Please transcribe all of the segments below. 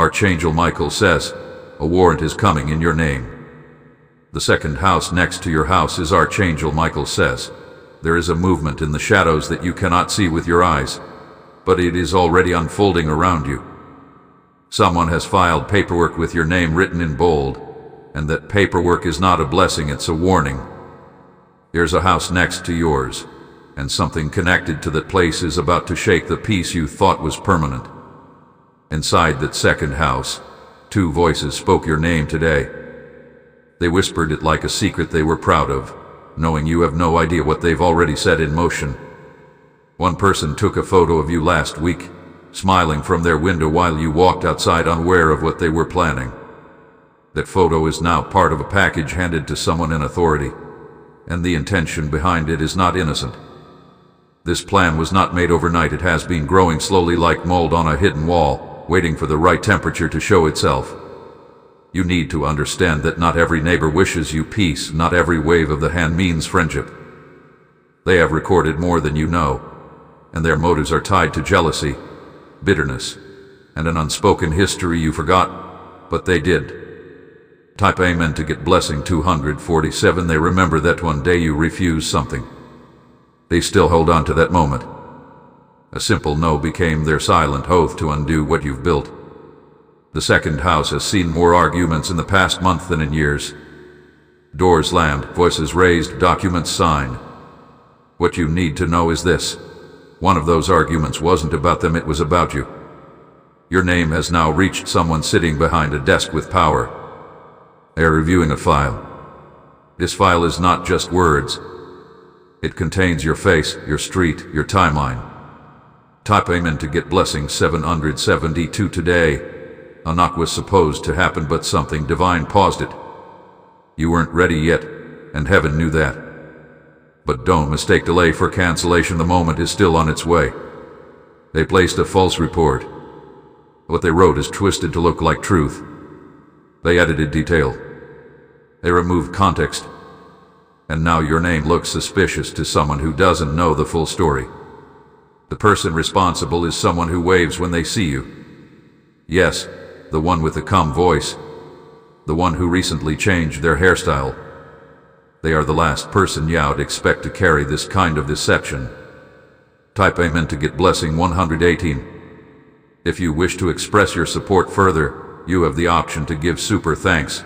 Archangel Michael says, a warrant is coming in your name. The second house next to your house is Archangel Michael says. There is a movement in the shadows that you cannot see with your eyes, but it is already unfolding around you. Someone has filed paperwork with your name written in bold, and that paperwork is not a blessing, it's a warning. There's a house next to yours, and something connected to that place is about to shake the peace you thought was permanent. Inside that second house, two voices spoke your name today. They whispered it like a secret they were proud of, knowing you have no idea what they've already set in motion. One person took a photo of you last week, smiling from their window while you walked outside unaware of what they were planning. That photo is now part of a package handed to someone in authority, and the intention behind it is not innocent. This plan was not made overnight. It has been growing slowly like mold on a hidden wall, waiting for the right temperature to show itself. You need to understand that not every neighbor wishes you peace, not every wave of the hand means friendship. They have recorded more than you know, and their motives are tied to jealousy, bitterness, and an unspoken history you forgot, but they did. Type amen to get blessing 247. They remember that one day you refused something. They still hold on to that moment. A simple no became their silent oath to undo what you've built. The second house has seen more arguments in the past month than in years. Doors slammed, voices raised, documents signed. What you need to know is this. One of those arguments wasn't about them, it was about you. Your name has now reached someone sitting behind a desk with power. They are reviewing a file. This file is not just words. It contains your face, your street, your timeline. Type amen to get blessing 772 today. A knock was supposed to happen, but something divine paused it. You weren't ready yet, and heaven knew that. But don't mistake delay for cancellation. The moment is still on its way. They placed a false report. What they wrote is twisted to look like truth. They edited detail. They removed context. And now your name looks suspicious to someone who doesn't know the full story. The person responsible is someone who waves when they see you. Yes, the one with the calm voice. The one who recently changed their hairstyle. They are the last person you'd expect to carry this kind of deception. Type amen to get blessing 118. If you wish to express your support further, you have the option to give super thanks,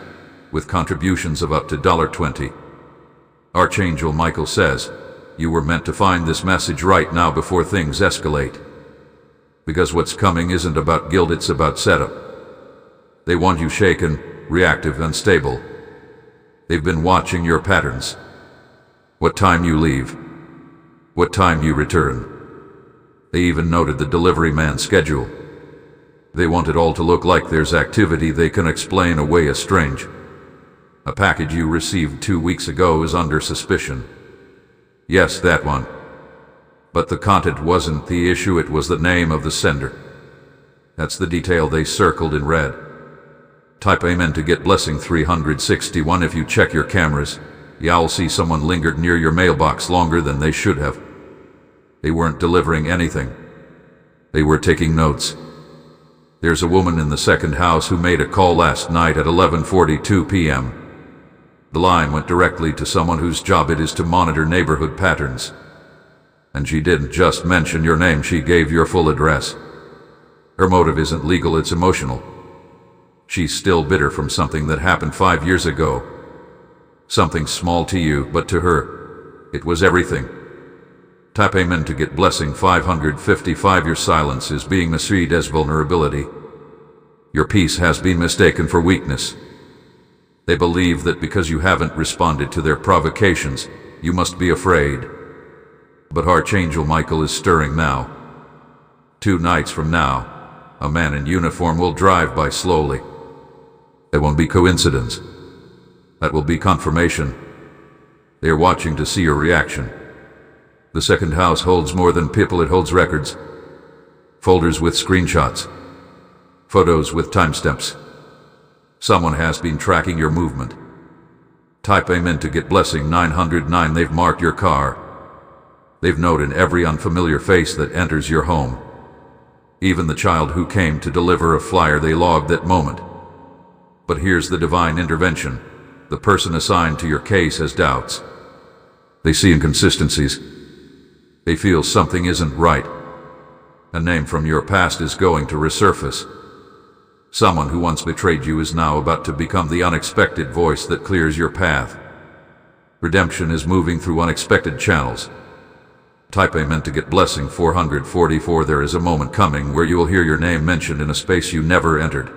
with contributions of up to $20. Archangel Michael says, you were meant to find this message right now before things escalate. Because what's coming isn't about guilt, it's about setup. They want you shaken, reactive, unstable. They've been watching your patterns. What time you leave. What time you return. They even noted the delivery man's schedule. They want it all to look like there's activity they can explain away as strange. A package you received 2 weeks ago is under suspicion. Yes, that one. But the content wasn't the issue, it was the name of the sender. That's the detail they circled in red. Type amen to get blessing 361. If you check your cameras, you'll see someone lingered near your mailbox longer than they should have. They weren't delivering anything. They were taking notes. There's a woman in the second house who made a call last night at 11:42 p.m. The line went directly to someone whose job it is to monitor neighborhood patterns. And she didn't just mention your name, she gave your full address. Her motive isn't legal, it's emotional. She's still bitter from something that happened 5 years ago. Something small to you, but to her, it was everything. Type amen to get blessing 555. Your silence is being misread as vulnerability. Your peace has been mistaken for weakness. They believe that because you haven't responded to their provocations, you must be afraid. But Archangel Michael is stirring now. 2 nights from now, a man in uniform will drive by slowly. That won't be coincidence. That will be confirmation. They are watching to see your reaction. The second house holds more than people, it holds records. Folders with screenshots. Photos with timestamps. Someone has been tracking your movement. Type amen to get blessing 909. They've marked your car. They've noted every unfamiliar face that enters your home. even the child who came to deliver a flyer they logged that moment. But here's the divine intervention. The person assigned to your case has doubts. They see inconsistencies. They feel something isn't right. A name from your past is going to resurface. Someone who once betrayed you is now about to become the unexpected voice that clears your path. Redemption is moving through unexpected channels. Type Amen to get blessing 444. There is a moment coming where you will hear your name mentioned in a space you never entered.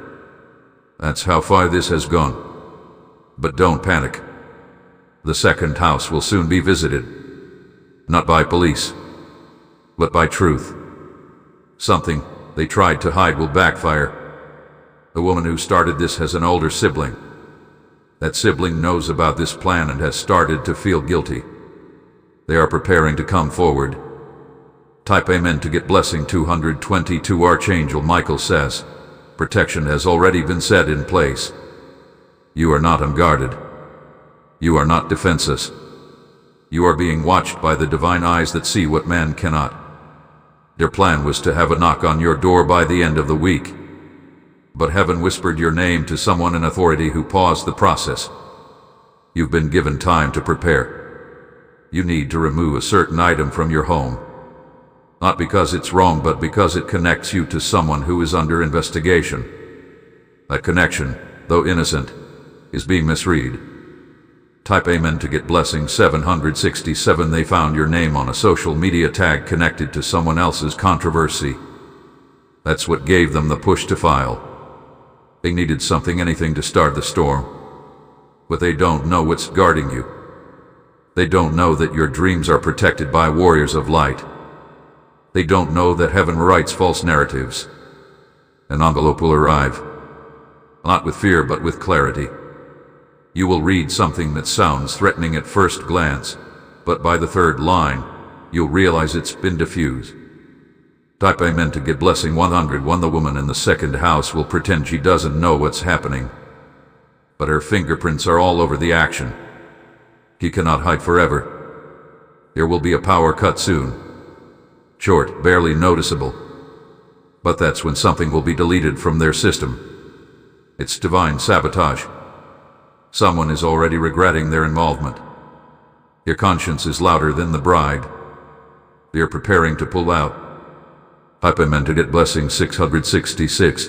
That's how far this has gone. But don't panic. The second house will soon be visited. Not by police, but by truth. Something they tried to hide will backfire. The woman who started this has an older sibling. That sibling knows about this plan and has started to feel guilty. They are preparing to come forward. Type Amen to get blessing 222. Archangel Michael says, protection has already been set in place. You are not unguarded. You are not defenseless. You are being watched by the divine eyes that see what man cannot. Their plan was to have a knock on your door by the end of the week. But heaven whispered your name to someone in authority who paused the process. You've been given time to prepare. You need to remove a certain item from your home. Not because it's wrong, but because it connects you to someone who is under investigation. That connection, though innocent, is being misread. Type Amen to get blessing 767. They found your name on a social media tag connected to someone else's controversy. That's what gave them the push to file. They needed something, anything to start the storm. But they don't know what's guarding you. They don't know that your dreams are protected by warriors of light. They don't know that heaven writes false narratives. An envelope will arrive, not with fear but with clarity. You will read something that sounds threatening at first glance, but by the third line, you'll realize it's been diffused. Type Amen to get blessing 101. The woman in the second house will pretend she doesn't know what's happening, but her fingerprints are all over the action. He cannot hide forever. There will be a power cut soon. Short, barely noticeable. But that's when something will be deleted from their system. It's divine sabotage. Someone is already regretting their involvement. Your conscience is louder than the bride. They're preparing to pull out. Type Amen to get blessing 666.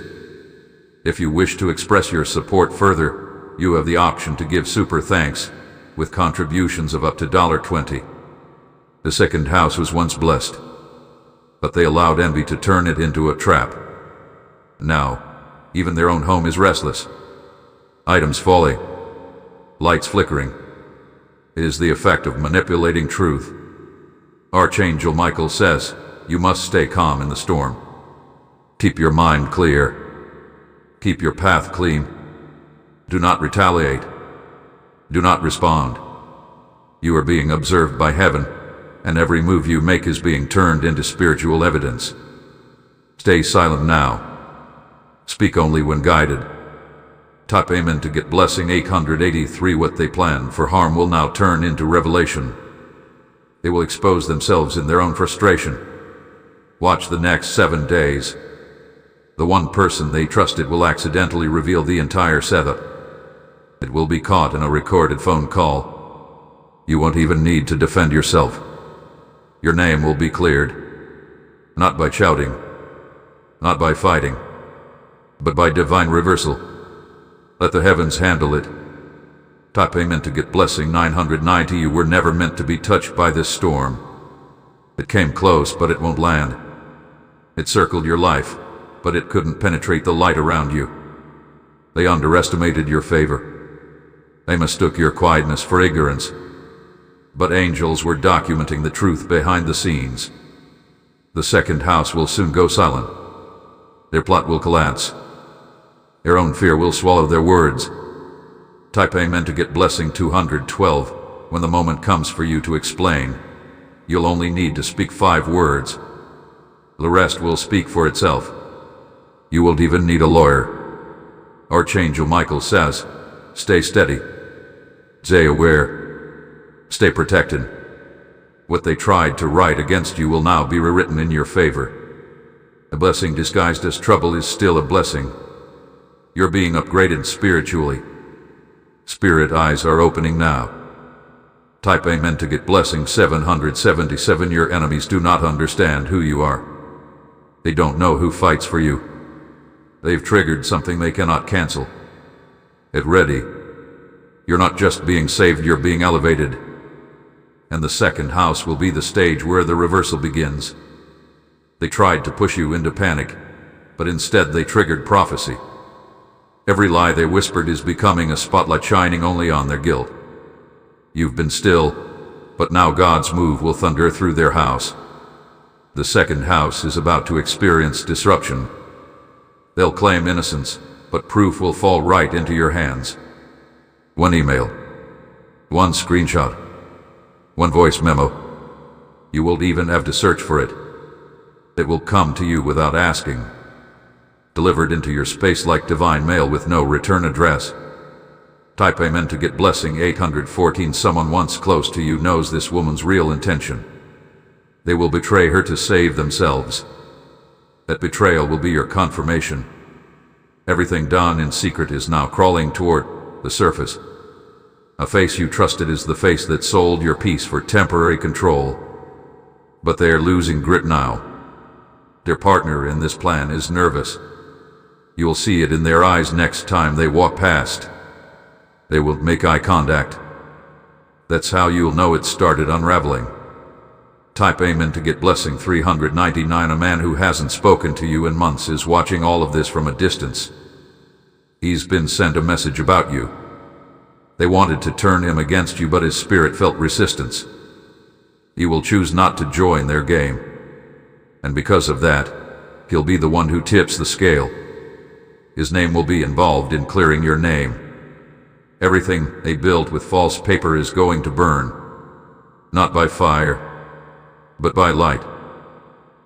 If you wish to express your support further, you have the option to give super thanks with contributions of up to $20. The second house was once blessed, but they allowed envy to turn it into a trap. Now, even their own home is restless. Items falling, lights flickering. It is the effect of manipulating truth. Archangel Michael says, you must stay calm in the storm. Keep your mind clear. Keep your path clean. Do not retaliate. Do not respond. You are being observed by heaven, and every move you make is being turned into spiritual evidence. Stay silent now. Speak only when guided. Type Amen to get blessing 883. What they plan for harm will now turn into revelation. They will expose themselves in their own frustration. Watch the next 7 days. The one person they trusted will accidentally reveal the entire setup. It will be caught in a recorded phone call. You won't even need to defend yourself. Your name will be cleared. Not by shouting, not by fighting, but by divine reversal. Let the heavens handle it. Type Amen to get blessing 990. You were never meant to be touched by this storm. It came close, but it won't land. It circled your life, but it couldn't penetrate the light around you. They underestimated your favor. They mistook your quietness for ignorance. But angels were documenting the truth behind the scenes. The second house will soon go silent. Their plot will collapse. Their own fear will swallow their words. Type Amen to get blessing 212. When the moment comes for you to explain, you'll only need to speak 5 words. The rest will speak for itself. You won't even need a lawyer. Archangel Michael says, stay steady. Stay aware. Stay protected. What they tried to write against you will now be rewritten in your favor. A blessing disguised as trouble is still a blessing. You're being upgraded spiritually. Spirit eyes are opening now. Type Amen to get blessing 777. Your enemies do not understand who you are. They don't know who fights for you. They've triggered something they cannot cancel. Get ready. You're not just being saved, you're being elevated. And the second house will be the stage where the reversal begins. They tried to push you into panic, but instead they triggered prophecy. Every lie they whispered is becoming a spotlight shining only on their guilt. You've been still, but now God's move will thunder through their house. The second house is about to experience disruption. They'll claim innocence, but proof will fall right into your hands. One email, one screenshot, one voice memo. You won't even have to search for it. It will come to you without asking. Delivered into your space like divine mail with no return address. Type Amen to get blessing 814. Someone once close to you knows this woman's real intention. They will betray her to save themselves. That betrayal will be your confirmation. Everything done in secret is now crawling toward the surface. A face you trusted is the face that sold your peace for temporary control. But they are losing grip now. Their partner in this plan is nervous. You will see it in their eyes next time they walk past. They will make eye contact. That's how you'll know it started unraveling. Type Amen to get blessing 399. A man who hasn't spoken to you in months is watching all of this from a distance. He's been sent a message about you. They wanted to turn him against you, but his spirit felt resistance. He will choose not to join their game. And because of that, he'll be the one who tips the scale. His name will be involved in clearing your name. Everything they built with false paper is going to burn. Not by fire, but by light.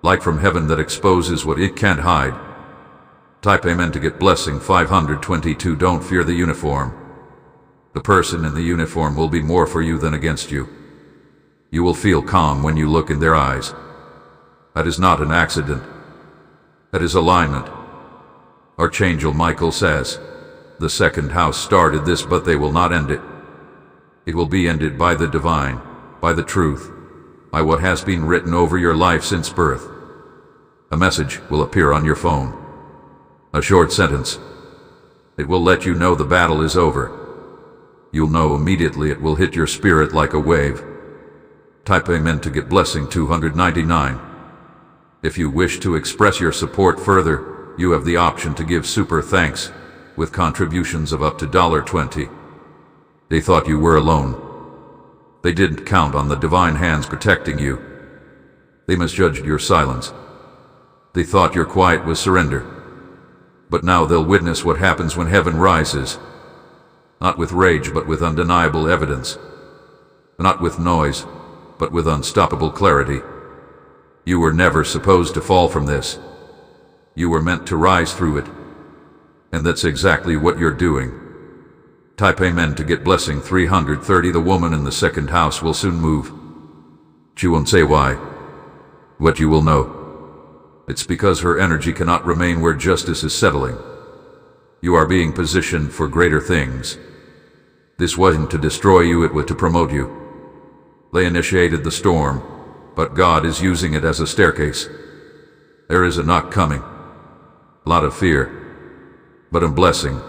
Light from heaven that exposes what it can't hide. Type Amen to get blessing 522. Don't fear the uniform. The person in the uniform will be more for you than against you. You will feel calm when you look in their eyes. That is not an accident. That is alignment. Archangel Michael says, the second house started this, but they will not end it. It will be ended by the divine, by the truth, by what has been written over your life since birth. A message will appear on your phone. A short sentence. It will let you know the battle is over. You'll know immediately. It will hit your spirit like a wave. Type Amen to get blessing 299. If you wish to express your support further, you have the option to give super thanks with contributions of up to $20. They thought you were alone. They didn't count on the divine hands protecting you. They misjudged your silence. They thought your quiet was surrender. But now they'll witness what happens when heaven rises. Not with rage, but with undeniable evidence. Not with noise, but with unstoppable clarity. You were never supposed to fall from this. You were meant to rise through it. And that's exactly what you're doing. Type Amen to get blessing 330. The woman in the second house will soon move. She won't say why. What you will know. It's because her energy cannot remain where justice is settling. You are being positioned for greater things. This wasn't to destroy you, it was to promote you. They initiated the storm, but God is using it as a staircase. There is a knock coming. A lot of fear, but a blessing.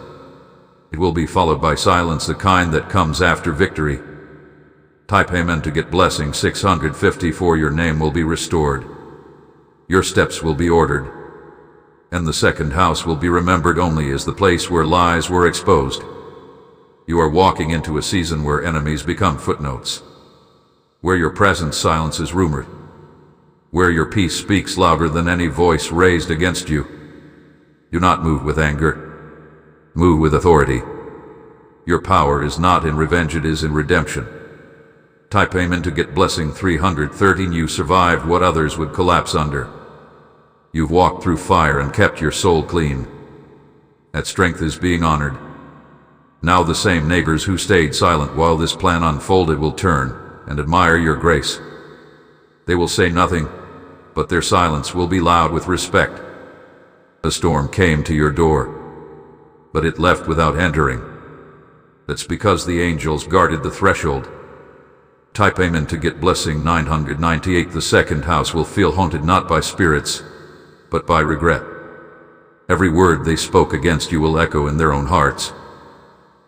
It will be followed by silence, the kind that comes after victory. Type Amen to get blessing 654. Your name will be restored. Your steps will be ordered. And the second house will be remembered only as the place where lies were exposed. You are walking into a season where enemies become footnotes. Where your presence silences rumor. Where your peace speaks louder than any voice raised against you. Do not move with anger. Move with authority. Your power is not in revenge, it is in redemption. Type Amen to get blessing 313. You survived what others would collapse under. You've walked through fire and kept your soul clean. That strength is being honored. Now the same neighbors who stayed silent while this plan unfolded will turn and admire your grace. They will say nothing, but their silence will be loud with respect. A storm came to your door, but it left without entering. That's because the angels guarded the threshold. Type Amen to get blessing 998. The second house will feel haunted not by spirits, but by regret. Every word they spoke against you will echo in their own hearts.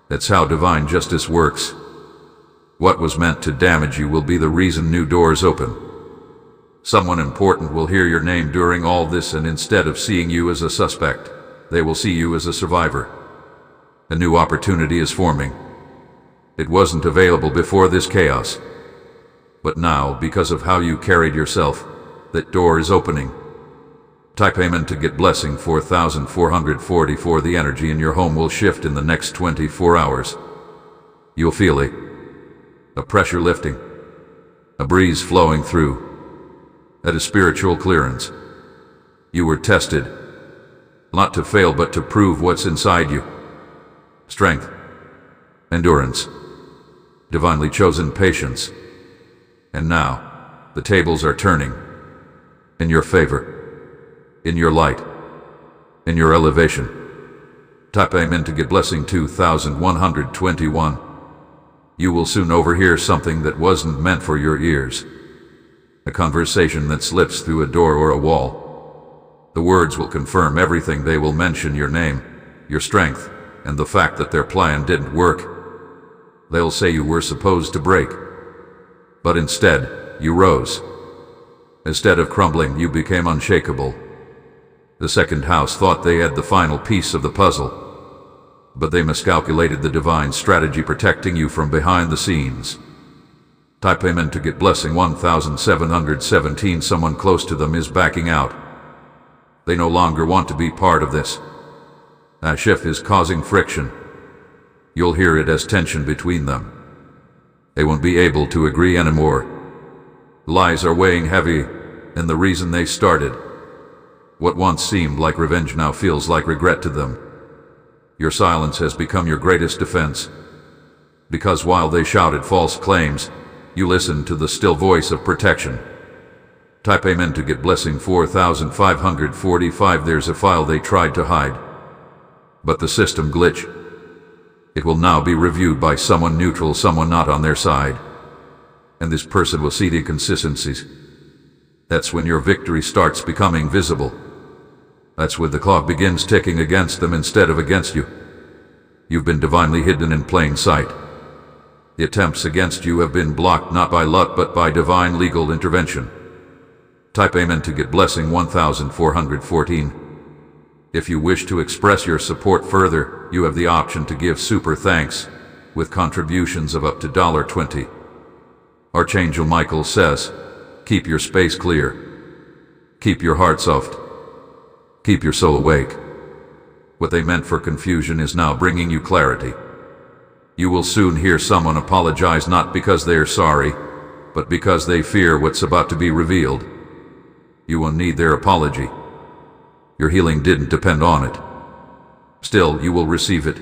That's how divine justice works. What was meant to damage you will be the reason new doors open. Someone important will hear your name during all this, and instead of seeing you as a suspect, they will see you as a survivor. A new opportunity is forming. It wasn't available before this chaos. But now, because of how you carried yourself, that door is opening. Type Amen to get blessing 4444. The energy in your home will shift in the next 24 hours. You'll feel a pressure lifting, a breeze flowing through, at a spiritual clearance. You were tested, not to fail but to prove what's inside you. Strength, endurance, divinely chosen patience. And now, the tables are turning. In your favor. In your light. In your elevation. Type Amen to get blessing 2121. You will soon overhear something that wasn't meant for your ears. A conversation that slips through a door or a wall. The words will confirm everything. They will mention your name, your strength, and the fact that their plan didn't work. They'll say you were supposed to break. But instead, you rose. Instead of crumbling, you became unshakable. The second house thought they had the final piece of the puzzle, but they miscalculated the divine strategy protecting you from behind the scenes. Type Amen to get blessing 1717. Someone close to them is backing out. They no longer want to be part of this. That shift is causing friction. You'll hear it as tension between them. They won't be able to agree anymore. Lies are weighing heavy, and the reason they started. What once seemed like revenge now feels like regret to them. Your silence has become your greatest defense. Because while they shouted false claims, you listened to the still voice of protection. Type Amen to get blessing 4545. There's a file they tried to hide, but the system glitch. It will now be reviewed by someone neutral, someone not on their side. And this person will see the inconsistencies. That's when your victory starts becoming visible. That's when the clock begins ticking against them instead of against you. You've been divinely hidden in plain sight. The attempts against you have been blocked not by luck but by divine legal intervention. Type Amen to get blessing 1414. If you wish to express your support further, you have the option to give super thanks with contributions of up to $20. Archangel Michael says, keep your space clear. Keep your heart soft. Keep your soul awake. What they meant for confusion is now bringing you clarity. You will soon hear someone apologize not because they are sorry, but because they fear what's about to be revealed. You will need their apology. Your healing didn't depend on it. Still, you will receive it.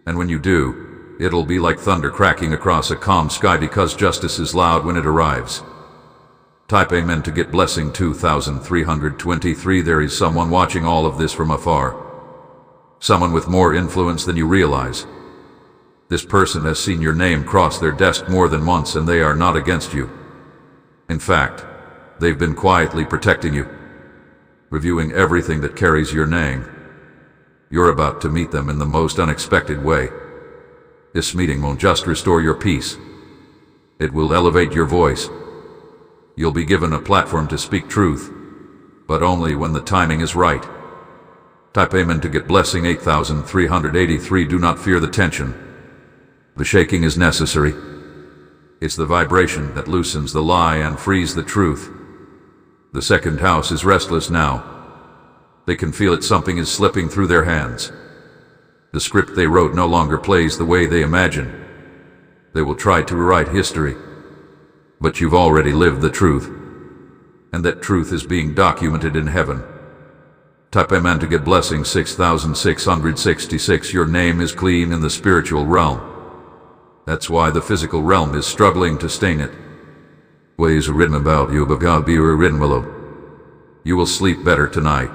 And when you do, it'll be like thunder cracking across a calm sky because justice is loud when it arrives. Type Amen to get blessing 2323. There is someone watching all of this from afar. Someone with more influence than you realize. This person has seen your name cross their desk more than once, and they are not against you. In fact, they've been quietly protecting you, reviewing everything that carries your name. You're about to meet them in the most unexpected way. This meeting won't just restore your peace. It will elevate your voice. You'll be given a platform to speak truth, but only when the timing is right. Type Amen to get blessing 8383. Do not fear the tension. The shaking is necessary. It's the vibration that loosens the lie and frees the truth. The second house is restless now. They can feel it. Something is slipping through their hands. The script they wrote no longer plays the way they imagine. They will try to rewrite history. But you've already lived the truth. And that truth is being documented in heaven. Type Amen to get blessing 6666. Your name is clean in the spiritual realm. That's why the physical realm is struggling to stain it. Ways are written about you, but God be written below. You will sleep better tonight.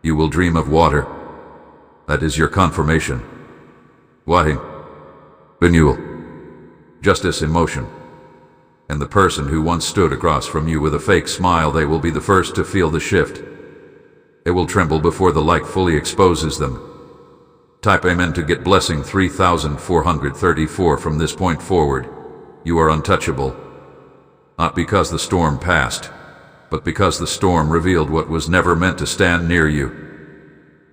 You will dream of water. That is your confirmation. Why? Renewal. Justice in motion. And the person who once stood across from you with a fake smile, they will be the first to feel the shift. They will tremble before the light fully exposes them. Type Amen to get blessing 3434. From this point forward, you are untouchable. Not because the storm passed, but because the storm revealed what was never meant to stand near you.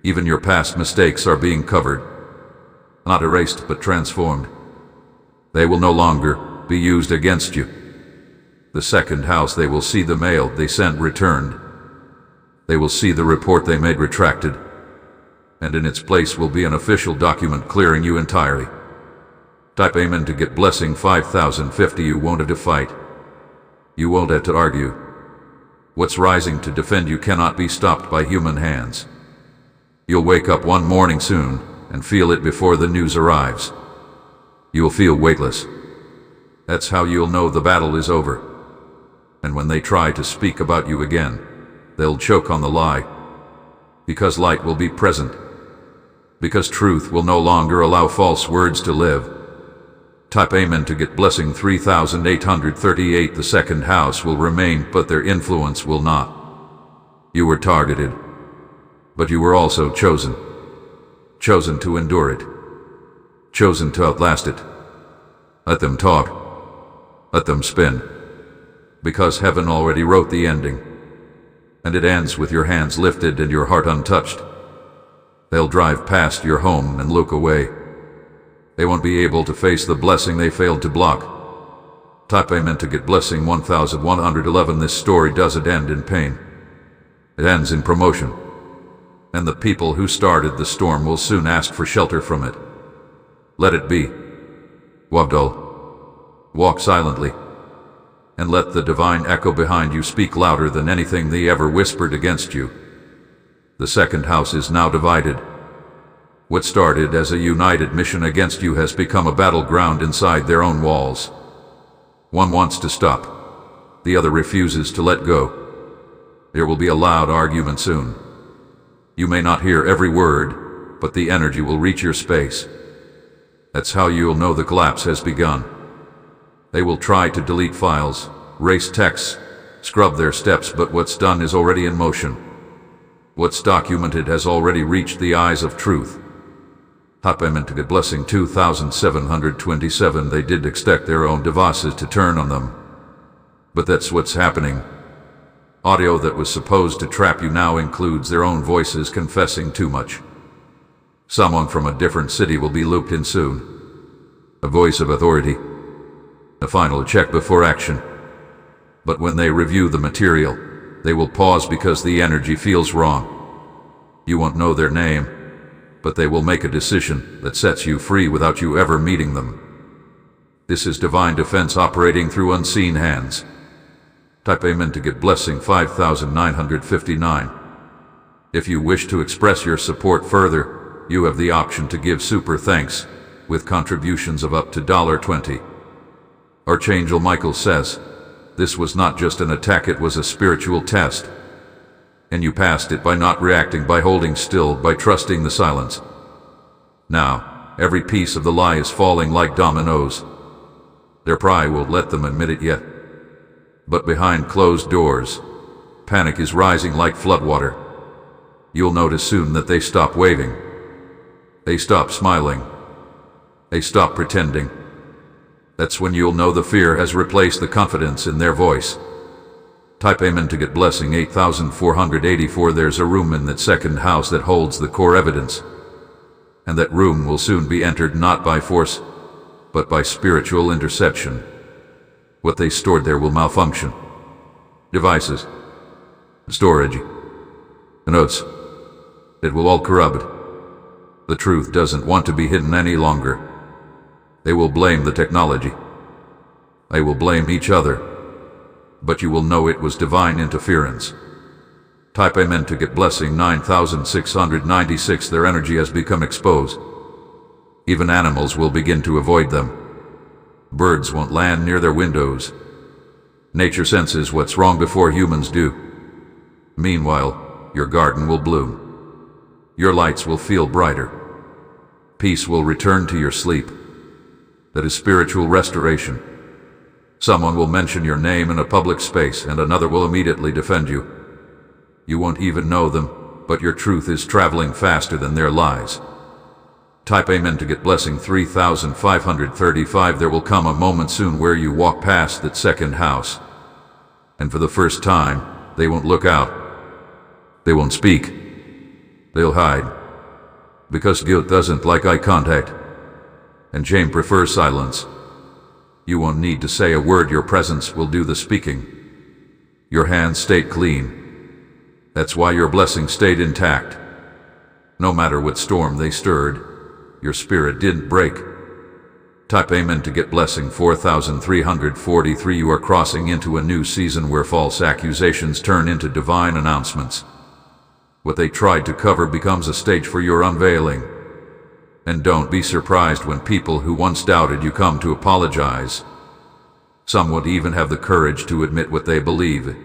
Even your past mistakes are being covered. Not erased, but transformed. They will no longer be used against you. The second house, they will see the mail they sent returned. They will see the report they made retracted. And in its place will be an official document clearing you entirely. Type Amen to get blessing 5050. You won't have to fight. You won't have to argue. What's rising to defend you cannot be stopped by human hands. You'll wake up one morning soon and feel it before the news arrives. You'll feel weightless. That's how you'll know the battle is over. And when they try to speak about you again, they'll choke on the lie. Because light will be present. Because truth will no longer allow false words to live. Type Amen to get blessing 3838. The second house will remain, but their influence will not. You were targeted, but you were also chosen. Chosen to endure it. Chosen to outlast it. Let them talk. Let them spin. Because heaven already wrote the ending. And it ends with your hands lifted and your heart untouched. They'll drive past your home and look away. They won't be able to face the blessing they failed to block. Type Amen to get blessing 1111. This story doesn't end in pain. It ends in promotion. And the people who started the storm will soon ask for shelter from it. Let it be. Wabdal. Walk silently. And let the divine echo behind you speak louder than anything they ever whispered against you. The second house is now divided. What started as a united mission against you has become a battleground inside their own walls. One wants to stop. The other refuses to let go. There will be a loud argument soon. You may not hear every word, but the energy will reach your space. That's how you'll know the collapse has begun. They will try to delete files, erase texts, scrub their steps, but what's done is already in motion. What's documented has already reached the eyes of truth. Type Amen to get blessing 2727. They did expect their own devices to turn on them. But that's what's happening. Audio that was supposed to trap you now includes their own voices confessing too much. Someone from a different city will be looped in soon. A voice of authority. A final check before action. But when they review the material, they will pause because the energy feels wrong. You won't know their name, but they will make a decision that sets you free without you ever meeting them. This is divine defense operating through unseen hands. Type Amen to get blessing 5959. If you wish to express your support further, you have the option to give super thanks, with contributions of up to $20. Archangel Michael says, this was not just an attack, it was a spiritual test. And you passed it by not reacting, by holding still, by trusting the silence. Now, every piece of the lie is falling like dominoes. Their pride won't let them admit it yet. But behind closed doors, panic is rising like floodwater. You'll notice soon that they stop waving. They stop smiling. They stop pretending. That's when you'll know the fear has replaced the confidence in their voice. Type Amen to get blessing 8484. There's a room in that second house that holds the core evidence. And that room will soon be entered not by force, but by spiritual interception. What they stored there will malfunction. Devices, storage, notes, it will all corrupt. The truth doesn't want to be hidden any longer. They will blame the technology. They will blame each other. But you will know it was divine interference. Type Amen to get blessing 9696. Their energy has become exposed. Even animals will begin to avoid them. Birds won't land near their windows. Nature senses what's wrong before humans do. Meanwhile, your garden will bloom. Your lights will feel brighter. Peace will return to your sleep. That is spiritual restoration. Someone will mention your name in a public space and another will immediately defend you. You won't even know them, but your truth is traveling faster than their lies. Type Amen to get blessing 3535. There will come a moment soon where you walk past that second house. And for the first time, they won't look out. They won't speak. They'll hide. Because guilt doesn't like eye contact. And shame prefers silence. You won't need to say a word, your presence will do the speaking. Your hands stayed clean. That's why your blessing stayed intact. No matter what storm they stirred, your spirit didn't break. Type Amen to get blessing 4343. You are crossing into a new season where false accusations turn into divine announcements. What they tried to cover becomes a stage for your unveiling. And don't be surprised when people who once doubted you come to apologize. Some would even have the courage to admit what they believe.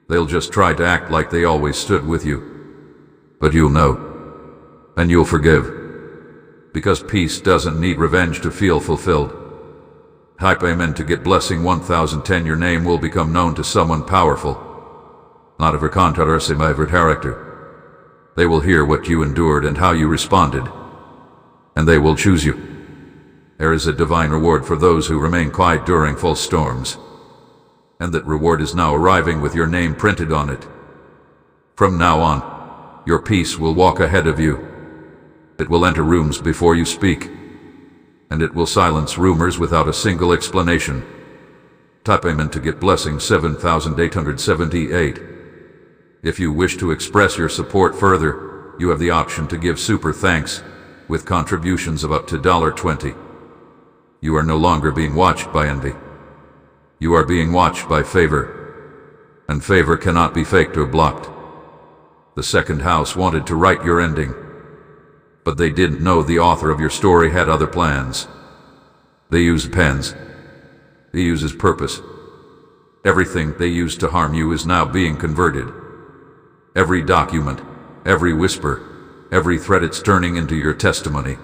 They'll just try to act like they always stood with you. But you'll know. And you'll forgive. Because peace doesn't need revenge to feel fulfilled. Type Amen to get blessing 1010. Your name will become known to someone powerful. Not of her controversy, but of her character. They will hear what you endured and how you responded. And they will choose you. There is a divine reward for those who remain quiet during false storms. And that reward is now arriving with your name printed on it. From now on, your peace will walk ahead of you. It will enter rooms before you speak. And it will silence rumors without a single explanation. Type Amen to get blessing 7878. If you wish to express your support further, you have the option to give super thanks with contributions of up to $20. You are no longer being watched by envy. You are being watched by favor. And favor cannot be faked or blocked. The second house wanted to write your ending. But they didn't know the author of your story had other plans. They used pens. They used his purpose. Everything they used to harm you is now being converted. Every document, every whisper, every thread, it's turning into your testimony.